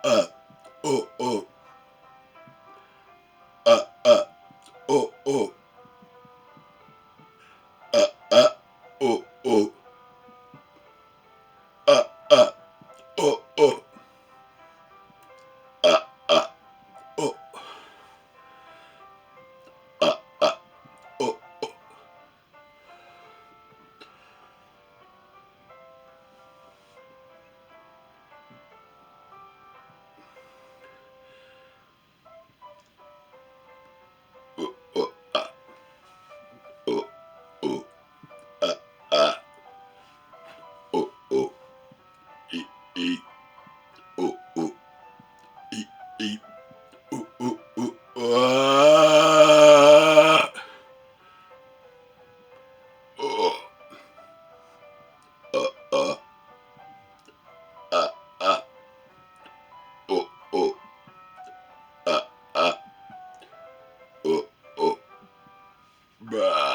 uh, oh, oh, uh, uh, oh, oh, uh, oh, oh, oh, oh, uh, oh, oh, oh, oh, oh, oh, uh, oh, oh, e, e, oh, oh, e, e, oh, oh, oh, oh, uh, uh, uh, oh, oh, uh, uh, oh, oh, bah.